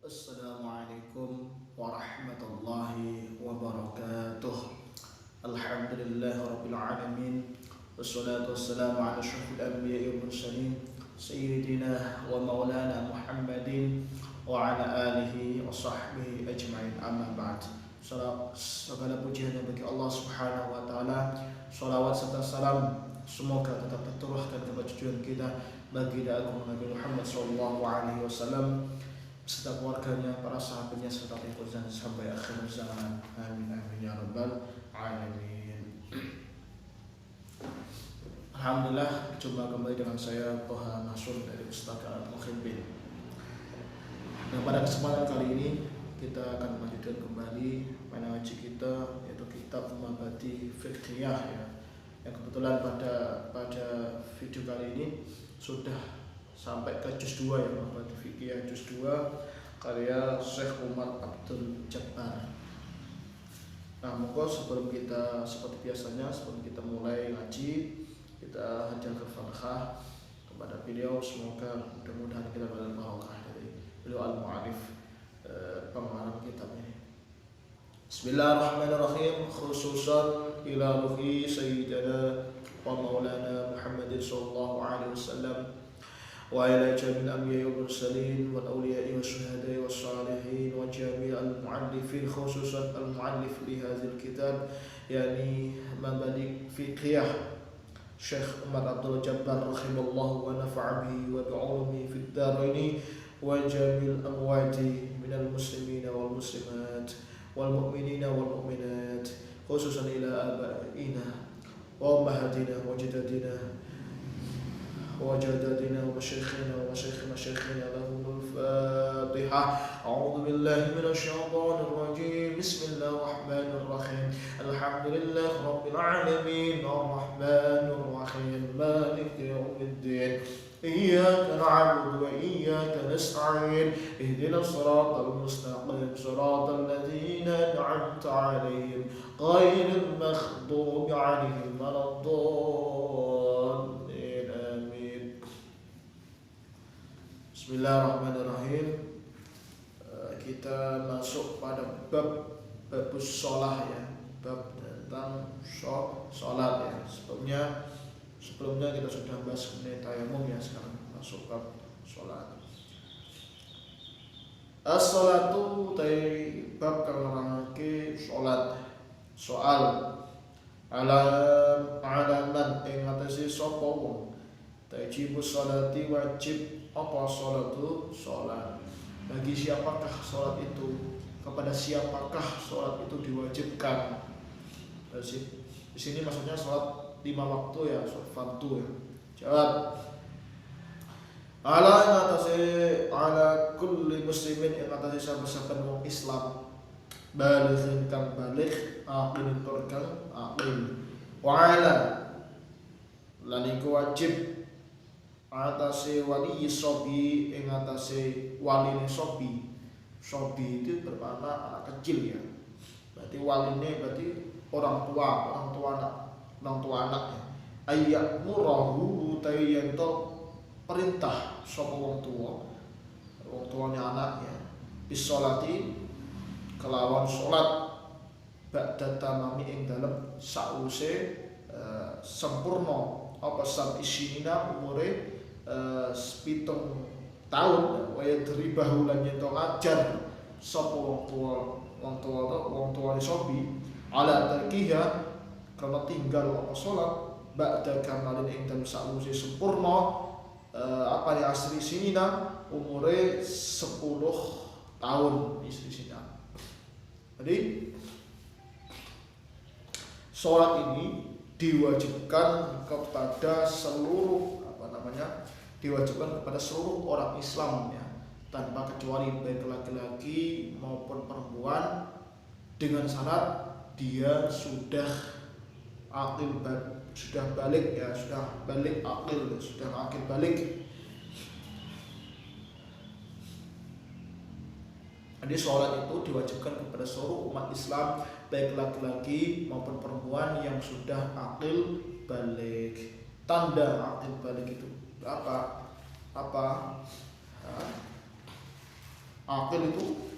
Assalamualaikum warahmatullahi wabarakatuh. Alhamdulillahirabbil alamin. Wassalatu wassalamu ala asyrafil anbiya'i wal mursalin sayyidina wa maulana Muhammadin wa ala alihi wa sahbihi ajma'in. Amma ba'd. Segala puji hanya bagi Allah Subhanahu wa taala. Shalawat serta salam semoga tetap tercurahkan kepada junjungan kita baginda agung Nabi Muhammad sallallahu alaihi wasallam serta keluarganya, para sahabatnya serta pengikutnya sampai akhir zaman. Amin amin ya rabbal alamin. Alhamdulillah, berjumpa kembali dengan saya Toha Nasur dari Pustaka Al-Muhibbin. Nah, pada kesempatan kali ini kita akan melanjutkan kembali ngaji kita, yaitu kitab Mabadi Fiqhiyah ya. Yang kebetulan pada video kali ini sudah sampai ke juz 2 ya, Mabadi Fiqhiyah juz 2 karya Syekh Umar Abdul Jabbar. Nah, monggo sebelum kita seperti biasanya sebelum kita mulai ngaji, kita hajatkan Fatihah kepada beliau, semoga mudah-mudahan kita mendapat barokah dari beliau al-mu'arif pengarang kitab ini. Bismillahirrahmanirrahim. Khususan ila ruhi sayyidina wa maulana Muhammadin sallallahu alaihi wasallam wa ila jami'il anbiya'i wal mursalin wal awliya'i wasyuhada'i wassalihin wa jami'il al-mu'allifin, khususan al-mu'allif li hadzal kitab yani Mabadi Fiqhiyah Syekh Umar Abdul Jabbar rahimallahu wa nafa'a bihi wa bi'ulumihi fid dharaini wa jami'il amwati minal muslimina wal muslimat wal mu'minina wal mu'minat, khususan ila abaina wa ummahatina wa jadadina وجددنا ومشايخنا ومشايخ مشايخنا لهم الفاتحة. أعوذ بالله من الشيطان الرجيم. بسم الله الرحمن الرحيم. الحمد لله رب العالمين الرحمن الرحيم مالك يوم الدين إياك نعبد وإياك نستعين اهدنا الصراط المستقيم صراط الذين أنعمت عليهم غير المغضوب عليهم ولا الضالين. Bismillahirrahmanirrahim. Kita masuk pada bab sholah ya, bab tentang sholat ya. Sebelumnya kita sudah bahas mengenai tayamum ya, sekarang masuk bab sholat. As-sholatu bab kang nerangake sholat. Soal alaman ing ngatasi sapa wong tajibu sholati wajib apa sholat itu sholat. Bagi siapakah sholat itu? Kepada siapakah sholat itu diwajibkan? Di sini maksudnya sholat 5 waktu ya, sholat fardu ya. Jawab. Ala kulli muslimin yang atase saben-saben wong Islam balighin kang baligh aqilin tur kang aqil. Wa ala lan iku wajib atase wali sobi ing atase waline sobi. Sobi itu bermakna anak kecil ya. Berarti waline berarti orang tua anak ya. Ayyak murahu utawi yen to perintah sapa wong tuane anak ya. Bisolati kelawan salat ba'da tamami ing dalem sause sempurna apa sab isinina umure 7 tahun waya deribahu lan yen to ngajar sapa wong tua ni sobi ala tarkiha karena tinggal apa salat ba'da kamalin ing dalem sause sempurna apa ya asri sinina umure 10 tahun istri sinina. Jadi salat ini diwajibkan kepada seluruh diwajibkan kepada seluruh orang Islam ya, tanpa kecuali baik laki-laki maupun perempuan, dengan syarat dia sudah akil sudah balik ya, sudah akil balik. Jadi sholat itu diwajibkan kepada seluruh umat Islam baik laki-laki maupun perempuan yang sudah akil balik. Tanda akil balik itu apa? Akil itu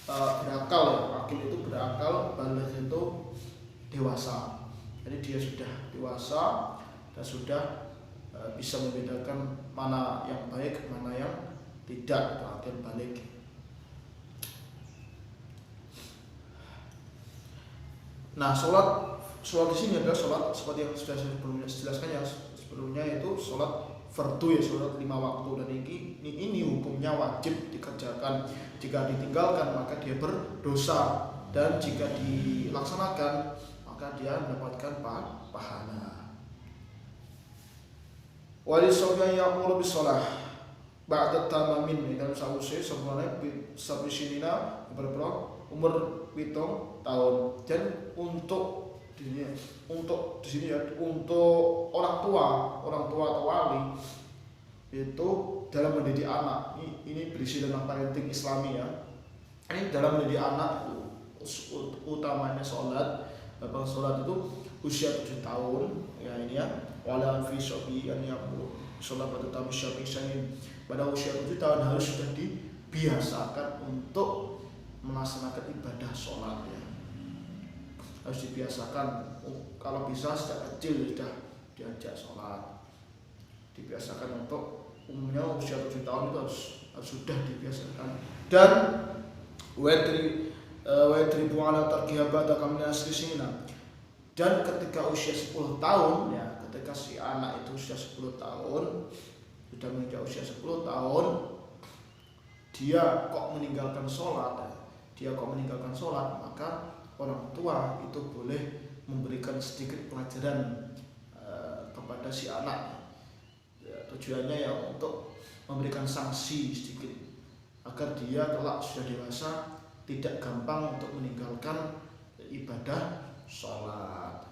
berakal ya. Akil itu berakal, baligh itu dewasa. Jadi dia sudah dewasa dan sudah bisa membedakan mana yang baik, mana yang tidak. Itu akil baligh. Nah, sholat di sini adalah sholat seperti yang sudah saya jelaskan ya sebelumnya, yaitu sholat fardu ya, sholat 5 waktu, dan ini hukumnya wajib dikerjakan. Jika ditinggalkan maka dia berdosa, dan jika dilaksanakan maka dia mendapatkan pahala. Walisawya yaqulu bisalah ba'da tamamin, dan sausi sebenarnya sampai sinina berapa umur 7 tahun. Dan untuk di sini ya, untuk orang tua atau wali itu dalam mendidik anak, ini berisi dalam parenting Islami ya. Ini dalam mendidik anak utamanya sholat. Bahkan sholat itu usia 7 tahun ya, ini ya, wala fi syabi an yaqulu sholat pada tahun syabi, pada usia 7 tahun harus sudah dibiasakan untuk melaksanakan ibadah sholat ya, harus dibiasakan. Kalau bisa sejak kecil sudah diajak sholat, dibiasakan. Untuk umumnya usia 7 tahun itu harus sudah dibiasakan. Dan wedribu ala tarkiha ba'da kamil asri sinina, dan ketika usia 10 tahun ya, ketika si anak itu usia 10 tahun, sudah menginjak usia 10 tahun, dia kok meninggalkan sholat, maka orang tua itu boleh memberikan sedikit pelajaran kepada si anak ya, tujuannya ya untuk memberikan sanksi sedikit agar dia kelak sudah dewasa tidak gampang untuk meninggalkan ibadah sholat.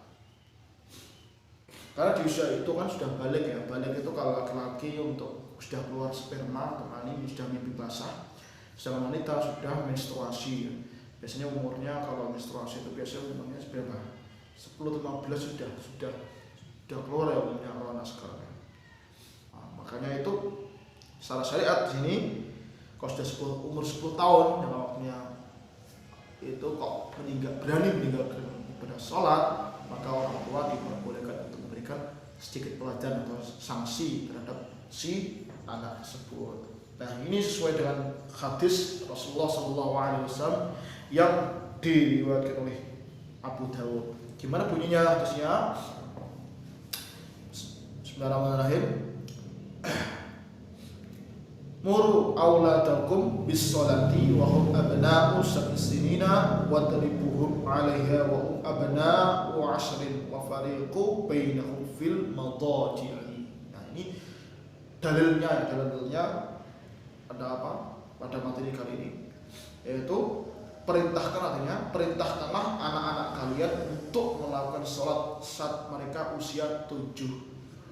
Karena di usia itu kan sudah balik ya, balik itu kalau laki-laki untuk sudah keluar sperma atau mani, sudah mimpi basah, sedangkan wanita sudah menstruasi ya. Biasanya umurnya kalau menstruasi itu biasanya umurnya berapa? 10-15 sudah keluar ya umurnya kalau anak sekarang. Nah, makanya itu secara syariat di sini kalau sudah umur 10 tahun yang waktunya itu kok berani meninggalkan ibadah sholat, maka orang tua diperbolehkan untuk memberikan sedikit pelajaran atau sanksi terhadap si anak tersebut. Nah, ini sesuai dengan hadis Rasulullah SAW yang diriwayatkan oleh Abu Dawud. Gimana bunyinya hadisnya? Bismillahirrahmanirrahim. Muru auladakum bis sholati wa hum abna'u 7 sinina wa tadribuhum 'alaiha wa hum abna'u 10 wa fariqu bainahum fil madaji'i. Nah, ini dalilnya ada apa pada materi kali ini, yaitu perintahkanlah anak-anak kalian untuk melakukan sholat saat mereka usia 7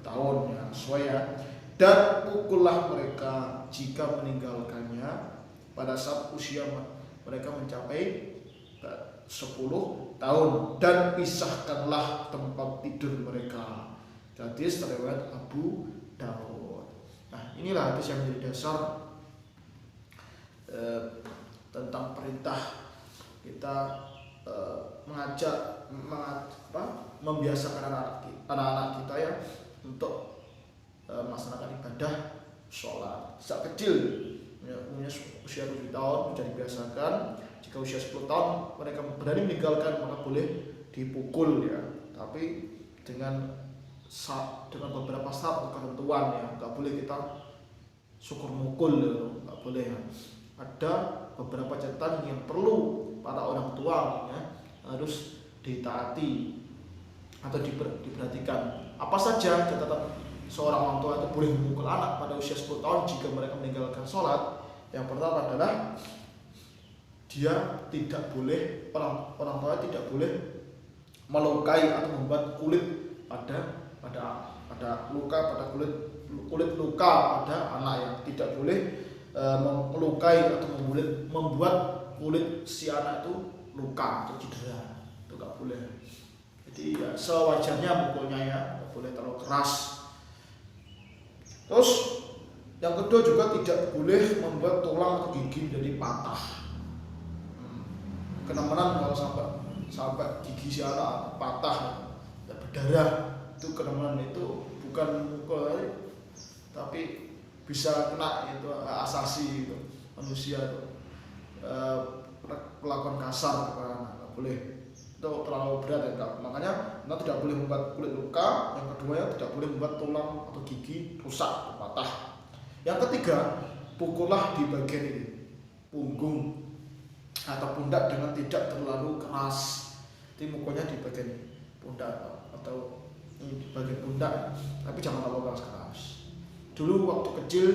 tahun ya, sesuai ya. Dan pukullah mereka jika meninggalkannya pada saat usia mereka mencapai 10 tahun, dan pisahkanlah tempat tidur mereka. Jadi riwayat Abu Dawud. Nah, inilah hadis yang menjadi dasar tentang perintah kita membiasakan anak-anak kita ya untuk melaksanakan ibadah sholat sejak kecil ya, usia 7 tahun sudah dibiasakan. Jika usia 10 tahun mereka berani meninggalkan maka boleh dipukul ya, tapi dengan beberapa syarat atau ketentuan ya, nggak boleh kita syukur mukul ya, nggak boleh ya. Ada beberapa catatan yang perlu para orang tua ya, harus ditaati atau diperhatikan. Apa saja catatan seorang orang tua itu boleh memukul anak pada usia 10 tahun jika mereka meninggalkan sholat? Yang pertama adalah dia tidak boleh, orang tua tidak boleh melukai atau membuat kulit pada kulit luka pada anak, yang tidak boleh melukai atau membuat kulit si anak itu luka atau cedera, itu nggak boleh. Jadi ya sewajarnya pukulnya ya, nggak boleh terlalu keras. Terus Yang kedua juga tidak boleh membuat tulang atau gigi menjadi patah. Kenemenan kalau sampai gigi si anak patah dan berdarah, itu kenemenan itu bukan mukul tapi bisa kena itu asasi itu manusia itu melakukan kasar kepada anak, nggak boleh, itu terlalu berat ya. Makanya anak tidak boleh membuat kulit luka. Yang kedua ya tidak boleh membuat tulang atau gigi rusak atau patah. Yang ketiga, pukullah di bagian ini punggung atau pundak dengan tidak terlalu keras. Jadi mukulnya di bagian pundak atau di bagian pundak, tapi jangan terlalu keras. Dulu waktu kecil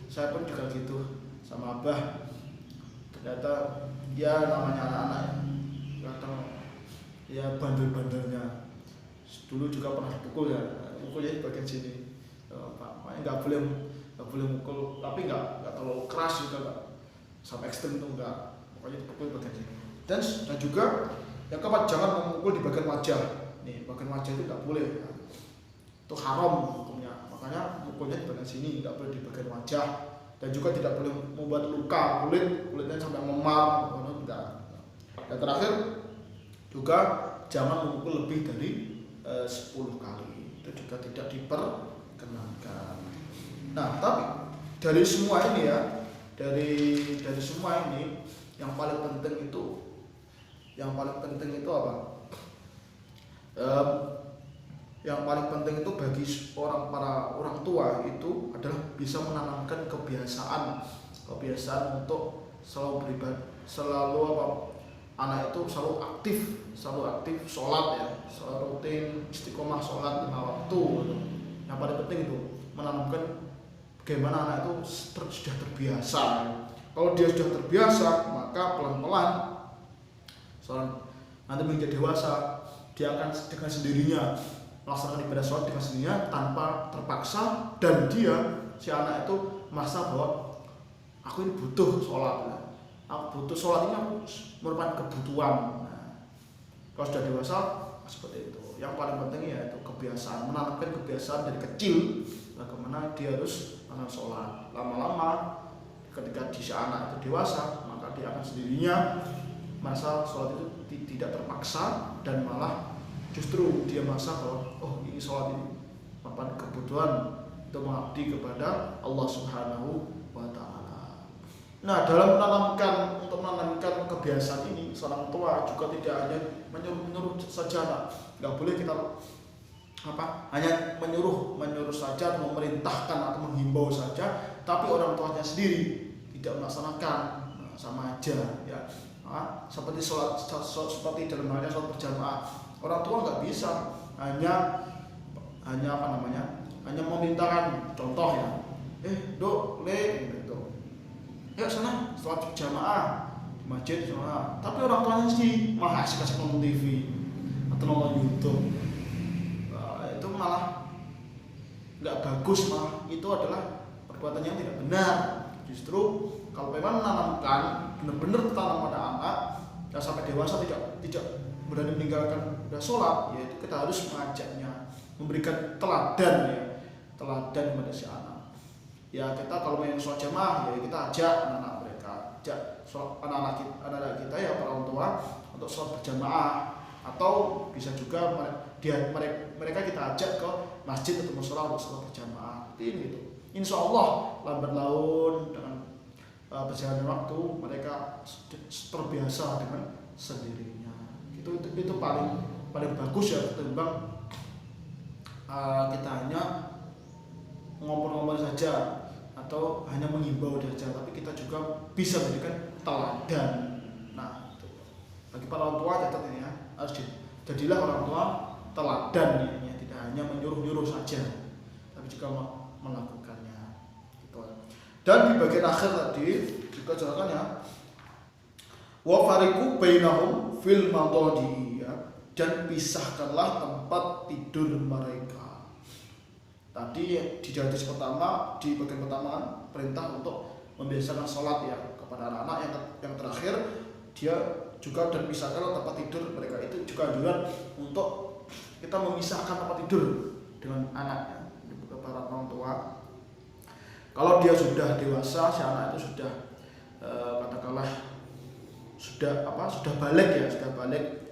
saya pun juga gitu sama abah. Ternyata ya namanya anak-anak kadang ya bandel-bandelnya. Dulu juga pernah dipukul ya, mukulnya di bagian sini. Makanya nggak boleh mukul, tapi nggak terlalu keras juga, nggak sampai ekstrem tuh nggak. Pokoknya dipukul di bagian sini. Dan juga yang keempat, jangan memukul di bagian wajah. Nih bagian wajah itu nggak boleh, ya. Itu haram hukumnya. Makanya mukulnya di bagian sini, nggak boleh di bagian wajah. Dan juga tidak boleh membuat luka kulitnya sampai memar, enggak. Dan terakhir juga jangan memukul lebih dari 10 kali. Itu juga tidak diperkenankan. Nah, tapi dari semua ini ya, dari semua ini yang paling penting itu apa? Yang paling penting itu bagi para orang tua itu adalah bisa menanamkan kebiasaan untuk selalu beribadah, anak itu selalu aktif sholat ya, selalu rutin istiqomah sholat 5 waktu. Yang paling penting itu menanamkan bagaimana anak itu sudah terbiasa. Kalau dia sudah terbiasa, maka pelan-pelan nanti menjadi dewasa, dia akan dengan sendirinya melaksanakan ibadah sholat dengan sendirinya tanpa terpaksa, dan si anak itu merasa bahwa aku ini butuh sholat, aku butuh sholat, ini aku merupakan kebutuhan. Kalau sudah dewasa seperti itu. Yang paling penting ya itu kebiasaan, menanamkan kebiasaan dari kecil bagaimana dia harus mengenal sholat. Lama-lama ketika si anak itu dewasa, maka dia akan sendirinya merasa sholat itu tidak terpaksa, dan malah justru dia merasa bahwa ini sholat ini merupakan kebutuhan untuk mengabdi kepada Allah Subhanahu wa Ta'ala. Nah, dalam menanamkan kebiasaan ini, seorang tua juga tidak hanya menyuruh saja, nggak boleh kita hanya menyuruh saja, memerintahkan atau menghimbau saja, tapi orang tuanya sendiri tidak melaksanakan, sama aja ya. Seperti seperti dalam halnya sholat berjamaah, orang tua nggak bisa hanya memintakan, contoh ya, dok, gitu, ya sana sholat berjamaah di masjid sana. Tapi orang tuanya sih malah asik-asik nonton TV atau nonton YouTube. Itu malah nggak bagus, malah itu adalah perbuatan yang tidak benar. Justru kalau memang menanamkan benar-benar tertanam pada anak dan sampai dewasa tidak berani meninggalkan sholat, yaitu kita harus mengajaknya, memberikan teladan kepada si anak. Ya kita kalau main sholat jamaah, ya kita ajak anak-anak kita ya, para orang tua untuk sholat berjamaah, atau bisa juga mereka kita ajak ke masjid atau mushola untuk sholat berjamaah. Gitu. Insya Allah lambat laun dengan berjalannya waktu mereka terbiasa dengan sendirinya. Itu paling bagus ya, ketimbang kita hanya ngomong-ngomong saja atau hanya mengimbau saja, tapi kita juga bisa memberikan teladan. Nah, itu. Bagi para orang tua catat ini ya, harus jadilah orang tua teladan ya, tidak hanya menyuruh-nyuruh saja, tapi juga melakukannya. Gitu. Dan di bagian akhir tadi juga jelaskan ya, wa fariqu bainahum fil madadi ya, dan pisahkanlah tempat tidur mereka. Tadi di hadis pertama, di bagian pertama perintah untuk membiasakan sholat ya kepada anak-anak. Yang terakhir dia juga dan pisahkan tempat tidur mereka. Itu juga anjuran untuk kita memisahkan tempat tidur dengan anak ya, para orang tua. Kalau dia sudah dewasa, si anak itu sudah katakanlah sudah balik,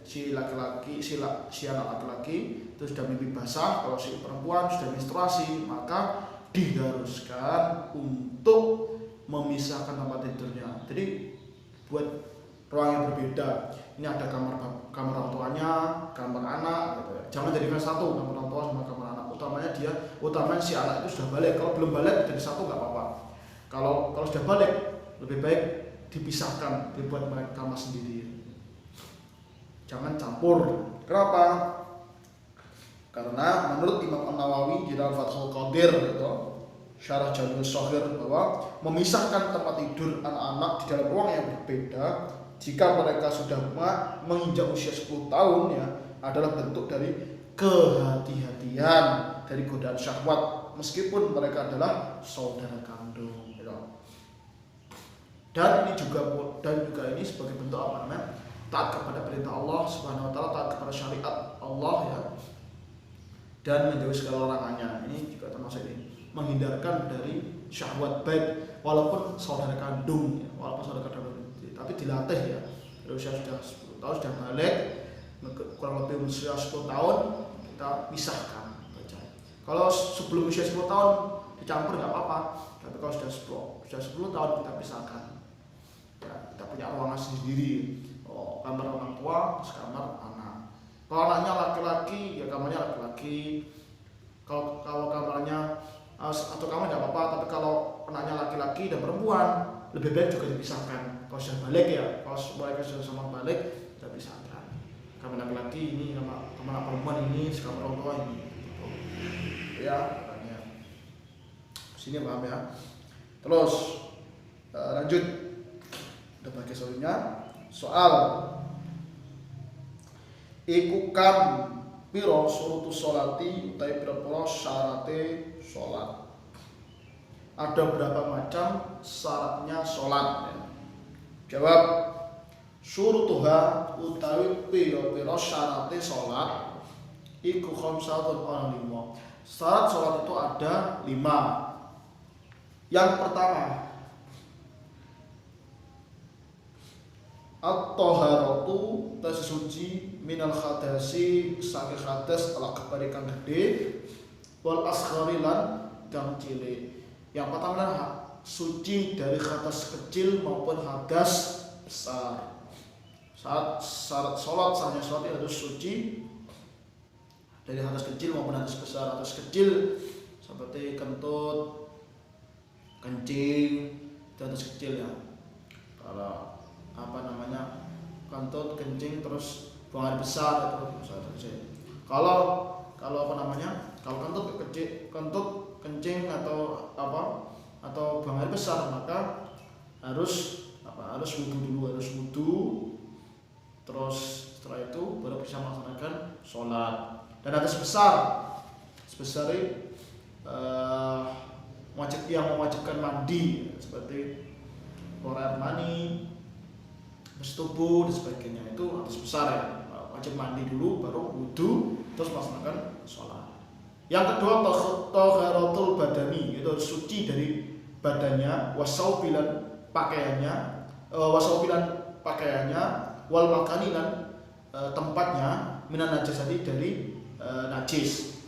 si laki-laki si anak laki-laki itu sudah mimpi basah. Kalau si perempuan sudah menstruasi, maka diharuskan untuk memisahkan tempat tidurnya. Jadi buat ruang yang berbeda. Ini ada kamar orang tuanya, kamar anak gitu ya. Jangan jadikan satu, kamar orang tua sama kamar anak. Utamanya si anak itu sudah balik. Kalau belum balik jadi satu nggak apa-apa. Kalau sudah balik lebih baik dipisahkan, dibuat kamar sendiri. Jangan campur. Kenapa? Karena menurut Imam An-Nawawi di dalam Fathul Qadir itu Syarah Jami'us Shaghir bahwa memisahkan tempat tidur anak-anak di dalam ruang yang berbeda jika mereka sudah menginjak usia 10 tahun ya adalah bentuk dari kehati-hatian dari godaan syahwat meskipun mereka adalah saudara kandung gitu. Dan juga ini sebagai bentuk apa namanya? Taat kepada perintah Allah Subhanahu wa taala, taat kepada syariat Allah ya. Dan menjauhi segala larangannya. Ini juga termasuk ini menghindarkan dari syahwat baik walaupun saudara kandung ya, tapi dilatih ya. Dari usia sudah 10 tahun sudah balik, kurang lebih usia 10 tahun kita pisahkan baca. Kalau sebelum usia 10 tahun dicampur nggak apa-apa, tapi kalau sudah 10 tahun kita pisahkan. Ya, kita punya ruangan sendiri. Kamar orang tua, terus kamar anak. Kalau anaknya laki-laki, ya kamarnya laki-laki. Kalau kamarnya atau kamar nggak apa-apa, tapi kalau anaknya laki-laki dan perempuan lebih baik juga dipisahkan. Kalau sudah balik ya, kalau mereka sudah sama balik, kita pisahkan. Kamar laki-laki ini, kamar perempuan ini, kamar orang tua ini. Ya, makanya. Sini paham ya. Terus lanjut. Udah pakai soalnya. Soal iku kam piro surutu sholati utai piro syarate sholat. Ada berapa macam syaratnya sholat ya? Jawab surutuha utawi piro syarate sholat iku khamsatun ana 5. Syarat sholat itu ada 5. Yang pertama at-taharatu suci minal khadasi saking hadas ala kebarikan gede wal asghari lan kang cilik. Yang pertama adalah suci dari hadas kecil maupun hadas besar. Syarat sholat sahnya sholat itu harus suci dari hadas kecil maupun hadas besar. Hadas kecil seperti kentut, kencing, itu hadas kecil ya. Kalau kentut, kencing, terus buang air besar itu besar saja. Kalau kentut, kencing atau buang air besar maka harus wudu, terus setelah itu baru bisa melaksanakan sholat. Dan hadas besar yang mewajibkan mandi seperti keluar air mani, tubuh dan sebagainya, itu hadas besar ya, wajib mandi dulu baru wudu terus melaksanakan sholat. Yang kedua taharatul badani, itu harus suci dari badannya, wasaubilan pakaiannya, wal makanilan tempatnya, minan najasati dari najis.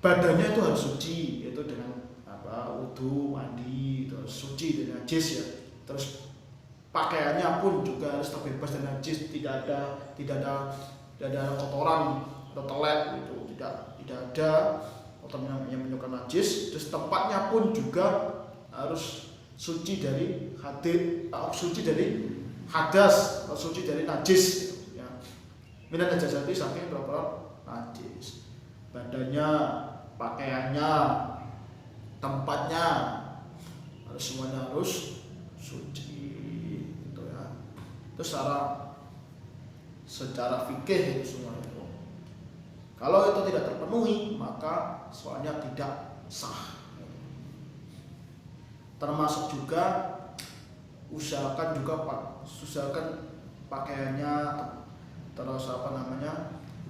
Badannya itu harus suci, itu dengan wudu, mandi, terus suci dari najis ya. Terus pakaiannya pun juga harus terbebas dari najis, tidak ada kotoran atau telek itu, tidak ada kotoran yang menyebabkan najis. Terus tempatnya pun juga harus suci dari hadas, suci dari najis ya. Minan najasati saking berapa najis. Badannya, pakaiannya, tempatnya harus semuanya harus suci. Itu secara fikih itu semua itu. Kalau itu tidak terpenuhi maka sholatnya tidak sah. Termasuk juga usahakan pakaiannya, terus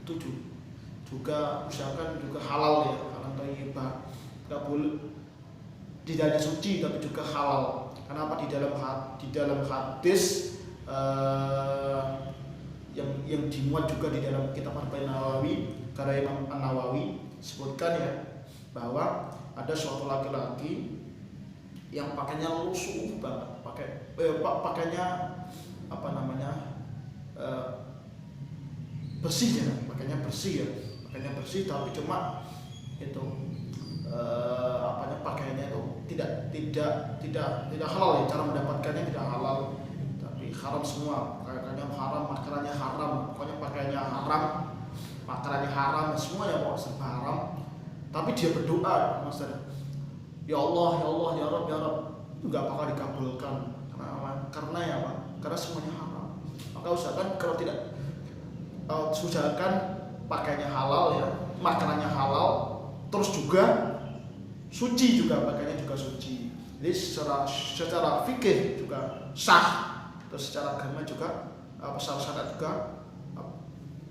itu juga usahakan juga halal ya, halal thayyibah. Nggak boleh tidak hanya suci tapi juga halal. Kenapa? Di dalam hadis yang dimuat juga di dalam kitab Arba'in Nawawi karya Imam An-Nawawi sebutkan ya bahwa ada suatu laki-laki yang pakainya lusuh banget, pakainya apa namanya bersih ya, pakainya bersih tapi cuma itu pakaiannya itu tidak halal ya, cara mendapatkannya tidak halal tapi haram semua, pakaiannya haram, pokoknya pakaiannya haram, makanannya haram, semuanya mau serba haram. Tapi dia berdoa, Master, ya Allah, ya Rabb, itu nggak bakal dikabulkan karena ya Pak, karena semuanya haram. Maka usahakan kalau tidak usahakan pakaiannya halal ya, makanannya halal, terus juga suci juga, pakaiannya juga suci. Jadi secara fikih juga sah, terus secara agama juga syarat juga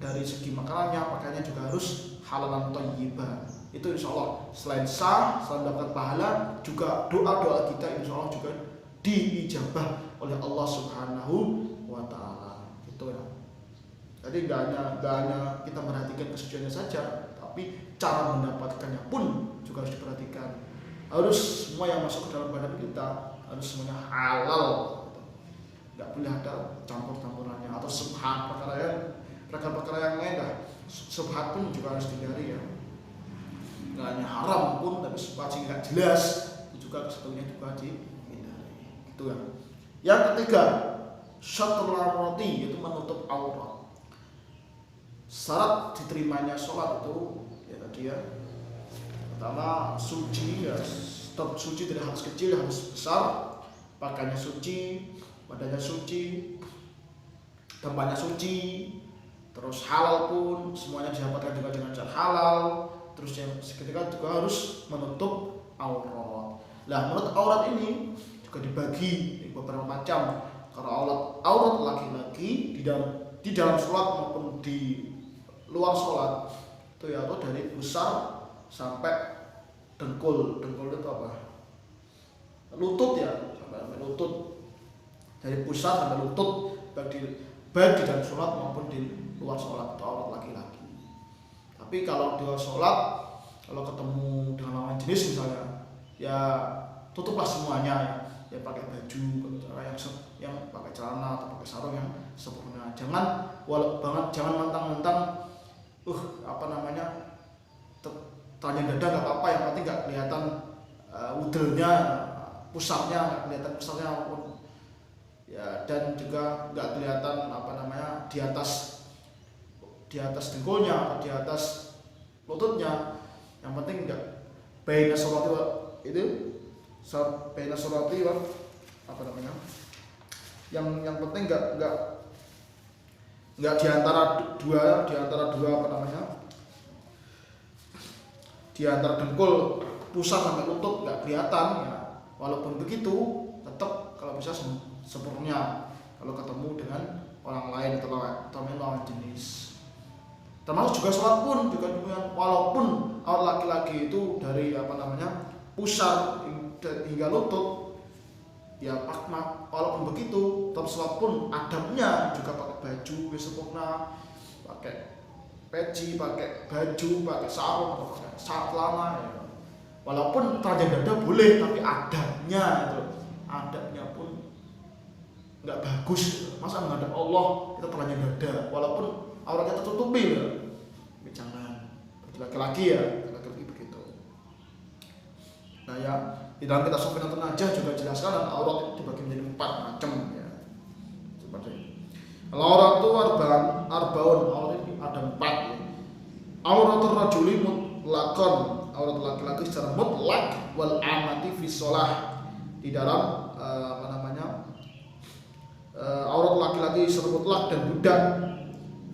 dari segi makanannya, pakaiannya juga harus halalan thayyibah. Itu insya Allah selain sah, selain dapat pahala, juga doa-doa kita insya Allah juga diijabah oleh Allah Subhanahu wa Ta'ala. Gitu ya. Jadi nggak hanya kita perhatikan kesuciannya saja, tapi cara mendapatkannya pun juga harus diperhatikan. Harus semua yang masuk ke dalam badan kita harus semuanya halal. Nggak boleh ada campur-campurannya atau subhat, perkara-perkara yang lain dah. Subhat pun juga harus dihindari ya. Nggak hanya haram pun, tapi subhat yang nggak jelas itu juga kesetujuannya juga dihindari. Gitu ya. Yang ketiga, syatrul aurati, yaitu menutup aurat. Syarat diterimanya sholat itu ya tadi ya, pertama suci ya, suci tidak harus kecil, harus besar, pakaiannya suci, badannya suci, tempatnya suci, terus halal pun semuanya didapatkan juga dengan cara halal. Terus yang ketika juga harus menutup aurat. Nah, menutup aurat ini juga dibagi beberapa macam. Kalau aurat laki-laki di dalam sholat maupun di luar sholat itu ya, atau dari pusar sampai dengkul itu apa? Lutut ya, sampai lutut. Dari pusar sampai lutut baik di dalam sholat maupun di luar sholat, itu aurat laki-laki. Tapi kalau di luar sholat, kalau ketemu dengan lawan jenis misalnya, ya tutuplah semuanya ya, pakai baju, yang pakai celana atau pakai sarung yang sempurna. Jangan mentang-mentang telanjang dada nggak apa-apa, yang penting nggak kelihatan udelnya, pusarnya nggak kelihatan pusarnya ya, dan juga nggak kelihatan di atas dengkulnya atau di atas lututnya. Yang penting nggak baina sholati yang penting nggak di antara dua di antara dengkul, pusar sampai lutut nggak kelihatan ya. Walaupun begitu tetap kalau bisa sempurna kalau ketemu dengan orang lain atau lawan jenis. Termasuk juga sholat pun juga demikian, walaupun aurat laki-laki itu dari pusar hingga lutut ya, walaupun begitu tetap sholat pun adabnya juga pakai baju yang sempurna, pakai peci, pakai baju, pakai sarung atau pakai celana ya. Walaupun telanjang dada boleh, tapi adabnya pun nggak bagus. Masa menghadap Allah kita telanjang dada walaupun auratnya tertutupi ya, jangan. Laki-laki begitu. Nah ya, di dalam kitab Shafinatul Najah juga jelaskan aurat itu dibagi menjadi 4 macam ya. Seperti kalau aurat itu arbaun, aurat ini ada 4 ya. Auratul rajuli mutlaqan, aurat laki-laki secara mutlak, wal amati fi shalah, di dalam aurat laki-laki secara mutlak dan budak,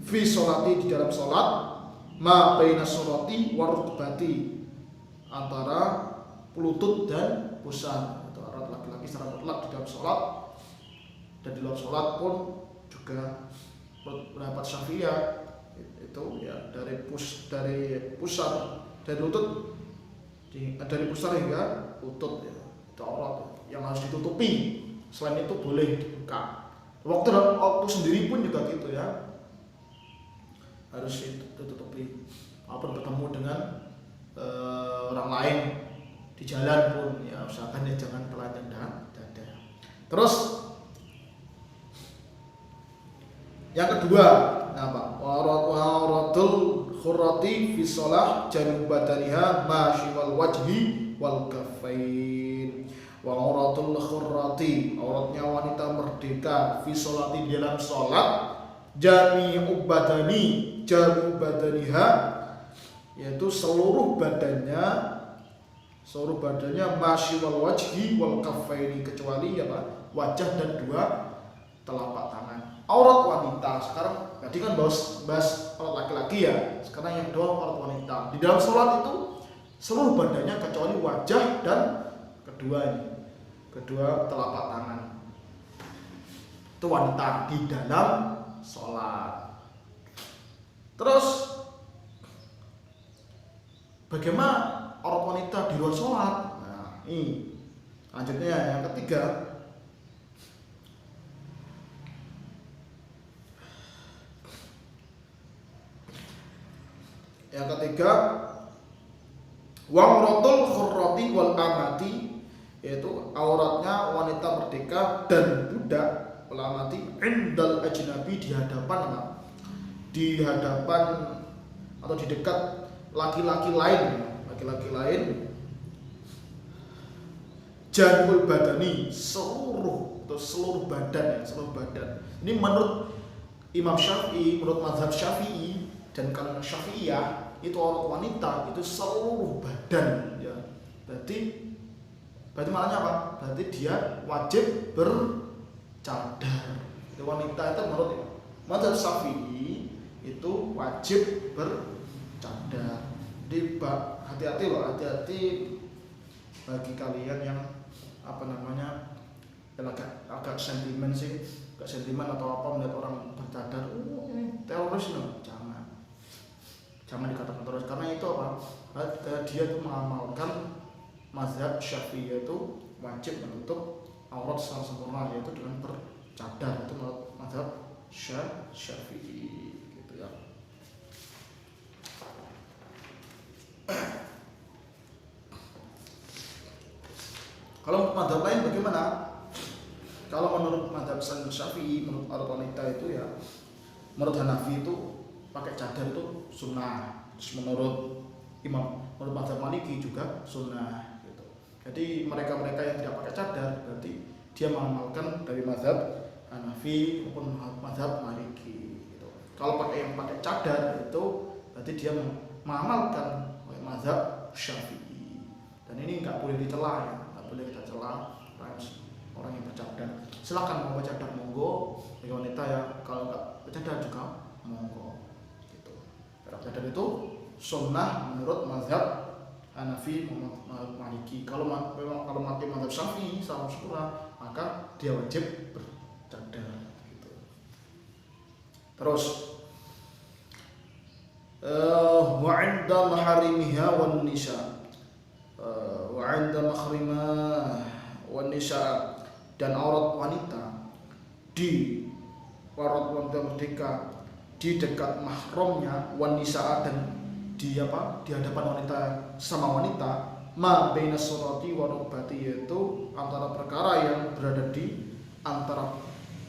fi sholati, di dalam sholat, ma baina sholati wa rukbati, antara lutut dan pusar. Itu aurat laki-laki secara mutlak di dalam sholat, dan di luar sholat pun juga pendapat Syafi'iyah itu ya, dari pusar, dari lutut, dari pusar hingga lutut ya. itu aurat yang harus ditutupi. Selain itu boleh dibuka. Waktu sendiri pun juga gitu ya, harus ditutupi. Apapun bertemu dengan orang lain di jalan pun ya usahakan ya jangan telanjang dada. Terus yang kedua, apa? Waratul khurrati fi shalah janub badaniha ma shiwal wajhi wal kaffain. Waratul khurrati, auratnya wanita merdeka fi sholati dalam salat, jami'u badaniha, yaitu seluruh badannya masyiwal wajhi wal kaffaini, kecuali apa? Wajah dan dua telapak tangan. Aurat wanita sekarang, tadi kan bahas aurat laki-laki ya, sekarang yang kedua aurat wanita. Di dalam sholat itu seluruh badannya kecuali wajah dan kedua telapak tangan. Itu wanita di dalam sholat. Terus bagaimana aurat wanita di luar sholat? Nah, ini lanjutnya yang ketiga. Yang ketiga, wa'uratul khurrati wal amati, yaitu auratnya wanita merdeka dan budak, wal amati indal ajnabi, di hadapan atau di dekat laki-laki lain, janul badani, seluruh badan. Ini menurut Imam Syafi'i, menurut mazhab Syafi'i dan kalangan Syafi'iyah, itu aurat wanita itu seluruh badan ya. Berarti maknanya apa? Berarti dia wajib bercadar. Itu wanita itu menurut mazhab Syafi'i itu wajib bercadar. Jadi hati-hati bagi kalian yang agak sentimen atau apa melihat orang bercadar, teroris no, jangan dikatakan teroris, karena itu apa? Dia itu mengamalkan mazhab Syafi'i, yaitu wajib menutup aurat secara sempurna, yaitu dengan bercadar. Itu menurut mazhab Syafi'i gitu ya. Kalau mazhab lain bagaimana? Kalau menurut mazhab Syafi'i, menurut aurat wanita itu ya, menurut Hanafi itu pakai cadar itu sunnah. Terus menurut mazhab Maliki juga sunnah gitu. Jadi mereka yang tidak pakai cadar berarti dia mengamalkan dari mazhab Hanafi maupun mazhab Maliki gitu. Kalau yang pakai cadar itu berarti dia mengamalkan mazhab Syafi'i. Dan ini nggak boleh dicela ya, nggak boleh kita cela orang yang bercadar. Silakan mau bercadar monggo, bagi wanita ya, kalau nggak bercadar juga monggo. Cadar itu sunnah menurut mazhab Hanafi, Maliki. Kalau pakai mazhab Syafi'i sama syukur, maka dia wajib bercadar gitu. Terus wa 'inda maharimiha wan nisa, dan aurat wanita merdeka di dekat mahramnya, wanisa, dan di hadapan wanita sama wanita, ma baina surati wa rukbati, yaitu antara perkara yang berada di antara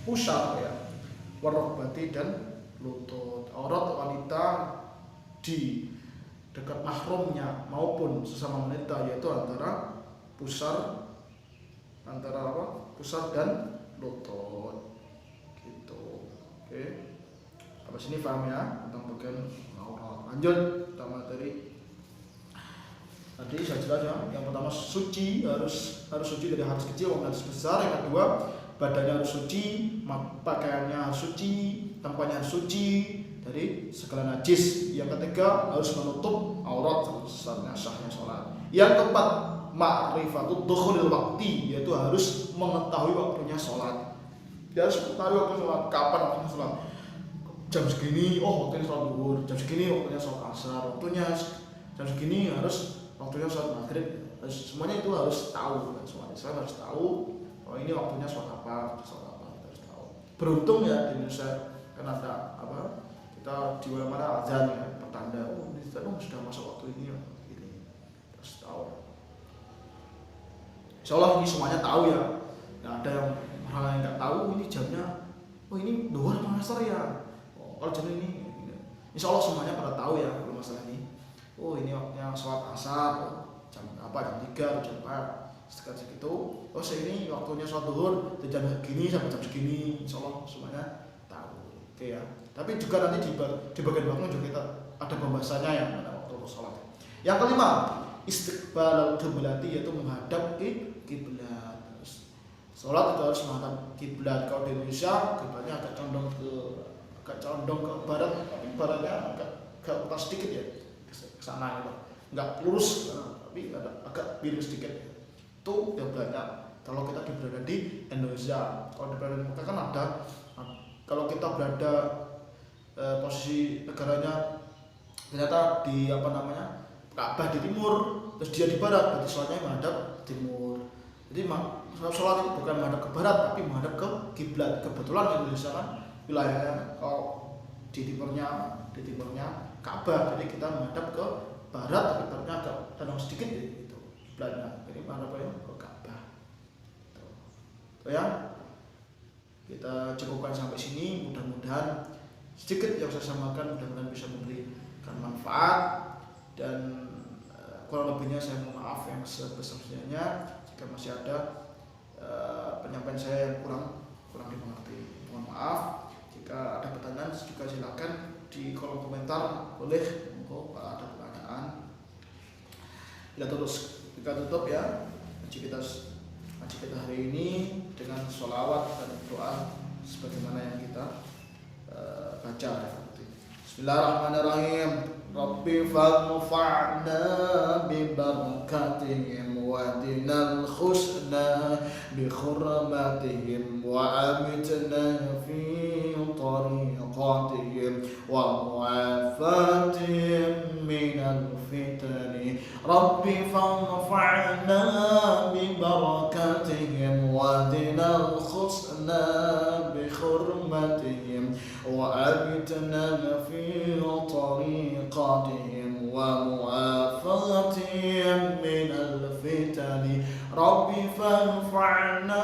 pusar ya, wa rukbati dan lutut. Aurat wanita di dekat mahramnya maupun sesama wanita, yaitu antara pusar dan lutut gitu. Oke. Sampai sini paham ya tentang bagian aurat. Lanjut kita materi. Tadi saya jelas ya. Yang pertama suci, harus suci dari hadas kecil maupun hadas besar. Yang kedua badannya harus suci, pakaiannya harus suci, tempatnya harus suci dari segala najis. Yang ketiga harus menutup aurat sebesarnya sahnya sholat. Yang keempat ma'rifatul dukhulil waqti, yaitu harus mengetahui waktunya sholat. Dia harus mengetahui waktu sholat, kapan waktunya sholat. Jam segini, waktunya sholat zuhur, jam segini waktunya sholat asar, jam segini waktunya sholat maghrib, semuanya itu harus tahu kan, semuanya Islam harus tahu oh ini waktunya sholat apa kita harus tahu. Beruntung ya di Indonesia kan ada apa, kita di mana azan ya, pertanda oh ini sudah masuk waktu ini ya, ini harus tahu. Insyaallah ini semuanya tahu ya, nggak ada yang hal yang nggak tahu ini jamnya oh ini dhuhur apa asar ya, oh, kalau jam ini insyaallah semuanya pada tahu ya kalau masalah ini. Oh ini waktunya sholat asar jam apa, jam 3 jam 4 sekitar segitu. Oh ini waktunya sholat zuhur dari jam segini sampai jam segini, insyaallah semuanya tahu. Oke ya. Tapi juga nanti di bagian belakang juga kita ada pembahasannya yang mana waktu sholat. Yang kelima, istiqbalul qiblati, yaitu menghadap kiblat. Sholat itu harus menghadap kiblat. Kalau di Indonesia kiblatnya agak condong ke barat, tapi baratnya agak utara sedikit ya. Sana itu nggak lurus tapi agak miring sedikit itu kiblatnya kalau kita berada di Indonesia. Kalau di Mekah kan ada, kalau kita berada posisi negaranya ternyata di apa namanya Ka'bah di timur terus dia di barat, berarti sholatnya menghadap timur. Jadi sholat itu bukan menghadap ke barat tapi menghadap ke kiblat. Kebetulan Indonesia kan wilayahnya kalau di timurnya Ka'bah, jadi kita menghadap ke barat tapi baratnya agak tenang sedikit gitu kiblatnya, jadi menghadap ke Ka'bah. Itu ya, kita cukupkan sampai sini. Mudah-mudahan sedikit yang saya sampaikan mudah-mudahan bisa memberikan manfaat, dan kurang lebihnya saya mohon maaf yang sebesar-besarnya jika masih ada penyampaian saya yang kurang dimengerti. Mohon maaf. Jika ada pertanyaan juga silakan di kolom komentar, boleh kalau ada pertanyaan. Kita tutup ya ngaji kita hari ini dengan sholawat dan doa sebagaimana yang kita baca. Bismillahirrahmanirrahim. Rabbi fanfa'na bi barakatihim wa dinal husna bi khurmatihim wa amitna fi tariqatihim wa mu'afatihim minal fitani. Rabbi fanfa'na bi barakatihim wa dinal husna bi khurmatihim wa amitna fi tariqatihim wa mu'afatihim minal fitani. Rabbi fanfa'na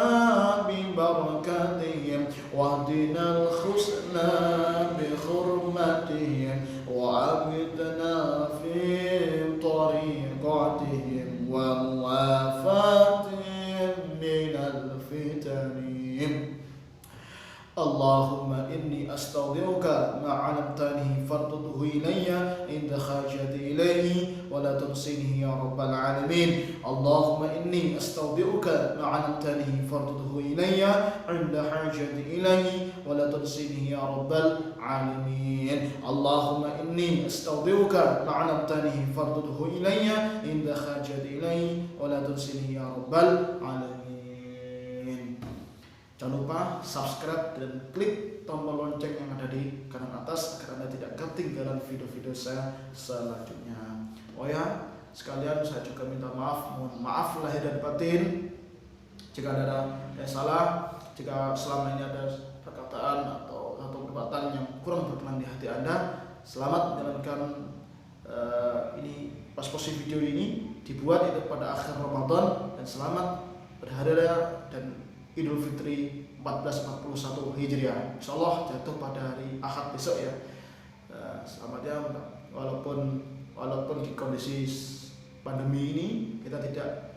bi barakatihim wahdinal husna bi khurmatihim wa abidna fi tariqatihim wa mu'afatihim minal fitani. Allahumma inni astawdi'uka ma 'alamtani fardudhu ilayya inda hajati ilayhi wa la tunsinihi ya rabbal alamin. Allahumma inni astawdi'uka ma 'alamtani fardudhu ilayya inda hajati ilayhi wa la tunsinihi ya rabbal alamin. Allahumma inni astawdi'uka ma 'alamtani fardudhu ilayya inda hajati ilayhi wa la tunsinihi ya rabbal alamin. Jangan lupa subscribe dan klik tombol lonceng yang ada di kanan atas agar Anda tidak ketinggalan video-video saya selanjutnya. Oh ya, sekalian saya juga minta maaf, mohon maaf lahir dan batin jika ada yang salah, jika selama ini ada perkataan atau perbuatan yang kurang berkenan di hati Anda. Selamat menjalankan ini pas-posi video ini dibuat itu pada akhir Ramadan, dan selamat berhari raya dan Idul Fitri 1441 Hijriah. Insyaallah jatuh pada hari Ahad besok ya. Selamat ya, walaupun di kondisi pandemi ini kita tidak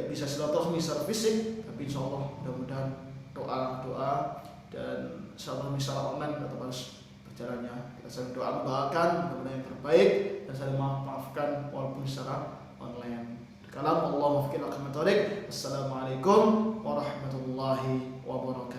bisa silaturahmi secara fisik, tapi insyaallah mudah-mudahan doa dan silaturahmi secara online tetap harus berjalannya. Kita saling doa mendoakan mudah-mudahan yang terbaik dan saling maafkan walaupun secara online. Kalam Allah muwaffiq ila aqwamit thoriq. Assalamualaikum warahmatullahi wabarakatuh.